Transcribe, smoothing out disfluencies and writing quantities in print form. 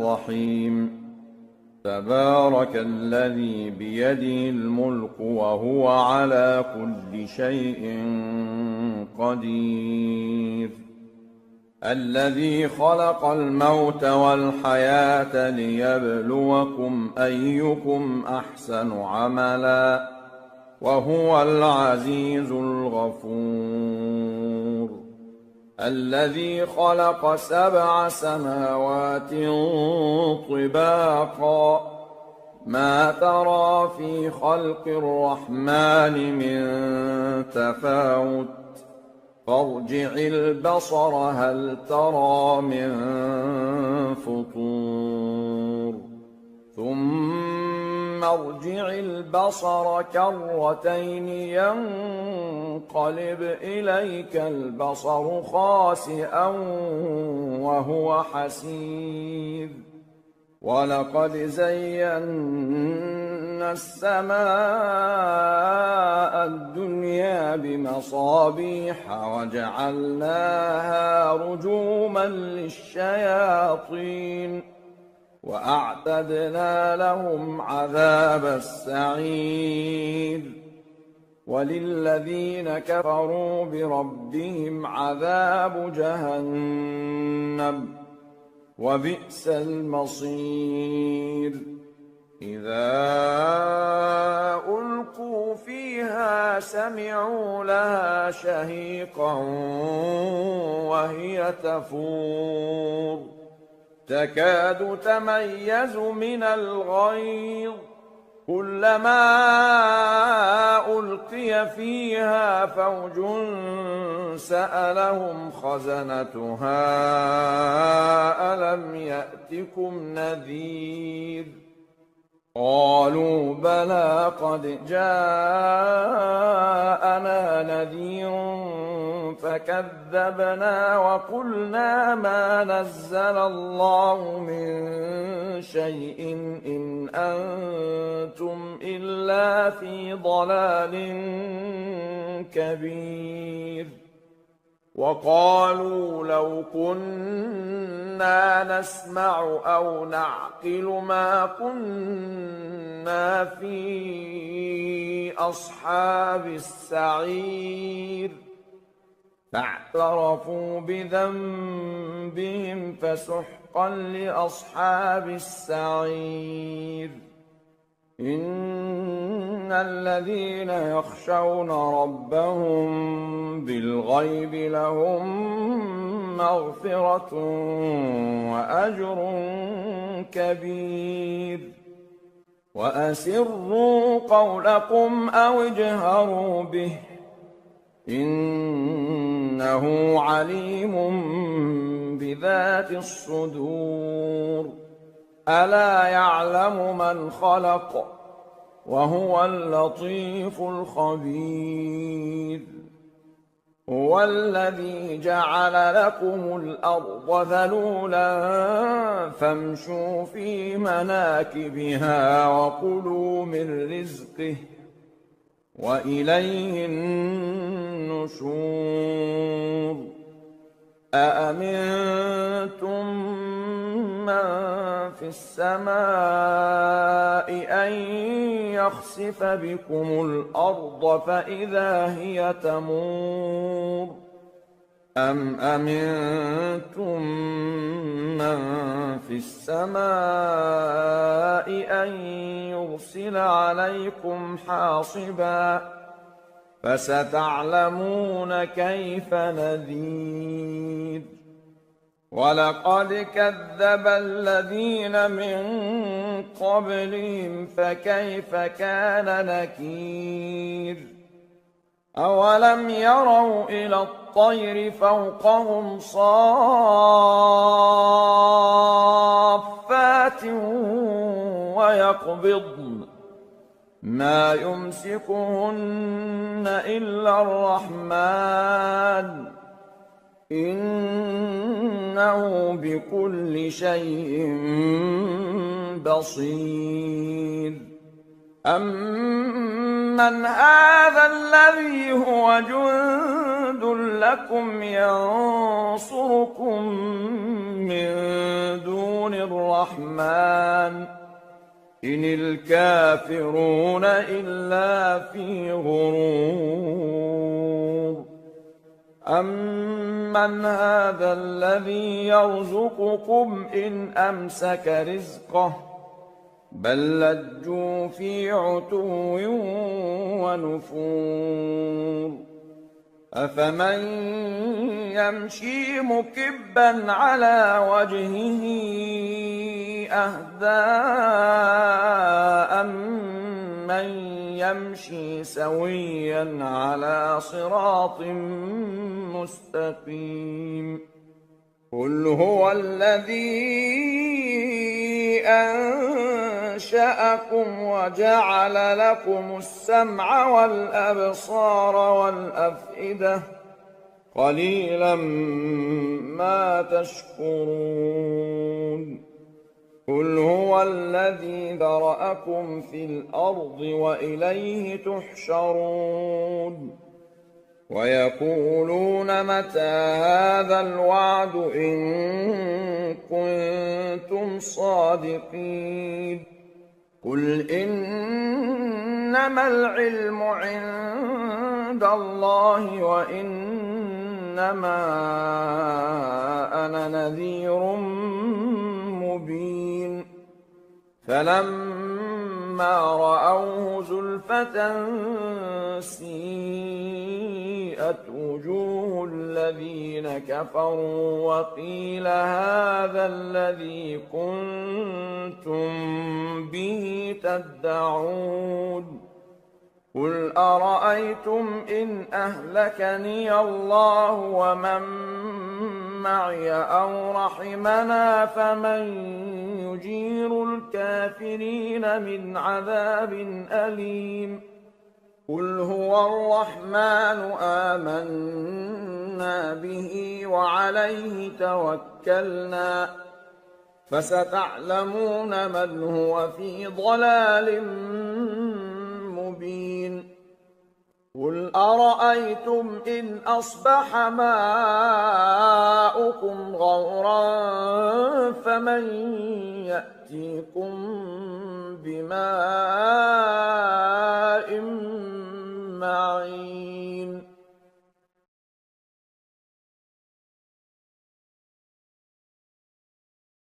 الرحيم تبارك الذي بيده الملك وهو على كل شيء قدير الذي خلق الموت والحياة ليبلوكم أيكم أحسن عملا وهو العزيز الغفور الذي خلق 7 سماوات طباقا ما ترى في خلق الرحمن من تفاوت فارجع البصر هل ترى من فطور ثم ارجع البصر كرتين ينقلب إليك البصر خاسئا وهو حسير ولقد زينا السماء الدنيا بمصابيح وجعلناها رجوما للشياطين وأعتدنا لهم عذاب السعير وللذين كفروا بربهم عذاب جهنم وبئس المصير إذا ألقوا فيها سمعوا لها شهيقا وهي تفور تكاد تميز من الغيظ كلما ألقي فيها فوج سألهم خزنتها ألم يأتكم نذير قالوا بلى قد جاءنا نذير فكذبنا وقلنا ما نزل الله من شيء إن أنتم إلا في ضلال كبير وقالوا لو كنا نسمع أو نعقل ما كنا في أصحاب السعير فاعترفوا بذنبهم فسحقا لأصحاب السعير إن الذين يخشون ربهم بالغيب لهم مغفرة وأجر كبير وأسروا قولكم أو اجهروا به إنه عليم بذات الصدور ألا يعلم من خلق وهو اللطيف الخبير هو الذي جعل لكم الأرض ذلولا فامشوا في مناكبها وكلوا من رزقه وإليه النشور أأمنتم من في السماء أن يخسف بكم الأرض فإذا هي تمور أم أمنتم من في السماء أن يرسل عليكم حاصبا فستعلمون كيف نذير ولقد كذب الذين من قبلهم فكيف كان نكير أولم يروا إلى الطير فوقهم صافات ويقبضن ما يمسكهن إلا الرحمن إنه بكل شيء بصير أَمَّنْ هَذَا الَّذِي هُوَ جُندٌ لَّكُمْ يَنصُرُكُم مِّن دُونِ الرَّحْمَٰنِ إِنِ الْكَافِرُونَ إِلَّا فِي غُرُورٍ أَمَّنْ هَذَا الَّذِي يَرْزُقُكُمْ إِنْ أَمْسَكَ رِزْقَهُ بَل لَّجُّوا فِي عُتُوٍّ وَنُفُورٍ أَفَمَن يَمْشِي مُكِبًّا عَلَىٰ وَجْهِهِ أَهْدَىٰ أَمَّن يَمْشِي سَوِيًّا عَلَىٰ صِرَاطٍ مُّسْتَقِيمٍ قُلْ هُوَ الَّذِي أَنشَأَكُمْ وَجَعَلَ لَكُمُ السَّمْعَ وَالْأَبْصَارَ وَالْأَفْئِدَةَ قَلِيلًا مَّا تَشْكُرُونَ قُلْ هُوَ الَّذِي ذَرَأَكُمْ فِي الْأَرْضِ وَإِلَيْهِ تُحْشَرُونَ وَيَقُولُونَ مَتَىٰ هَٰذَا الْوَعْدُ إِن كُنتُمْ صَادِقِينَ قُلْ إِنَّمَا الْعِلْمُ عِندَ اللَّهِ وَإِنَّمَا أَنَا نَذِيرٌ مُّبِينٌ فَلَمَّا رَأَوْهُ زُلْفَةً سِيئَتْ وُجُوهُ الَّذِينَ كَفَرُوا وَقِيلَ هَٰذَا الَّذِي كُنتُم بِهِ تَدَّعُونَ قُلْ أَرَأَيْتُمْ إِنْ أَهْلَكَنِيَ اللَّهُ وَمَن مَّعِيَ أَوْ رَحِمَنَا فَمَن يُجِيرُ الْكَافِرِينَ مِنْ عَذَابٍ أَلِيمٍ قُلْ هُوَ الرَّحْمَٰنُ آمَنَّا بِهِ وَعَلَيْهِ تَوَكَّلْنَا فَسَتَعْلَمُونَ مَنْ هُوَ فِي ضَلَالٍ مُّبِينٍ قُلْ أَرَأَيْتُمْ إِنْ أَصْبَحَ مَاؤُكُمْ غَوْرًا فَمَن يَأْتِيكُم بِمَاءٍ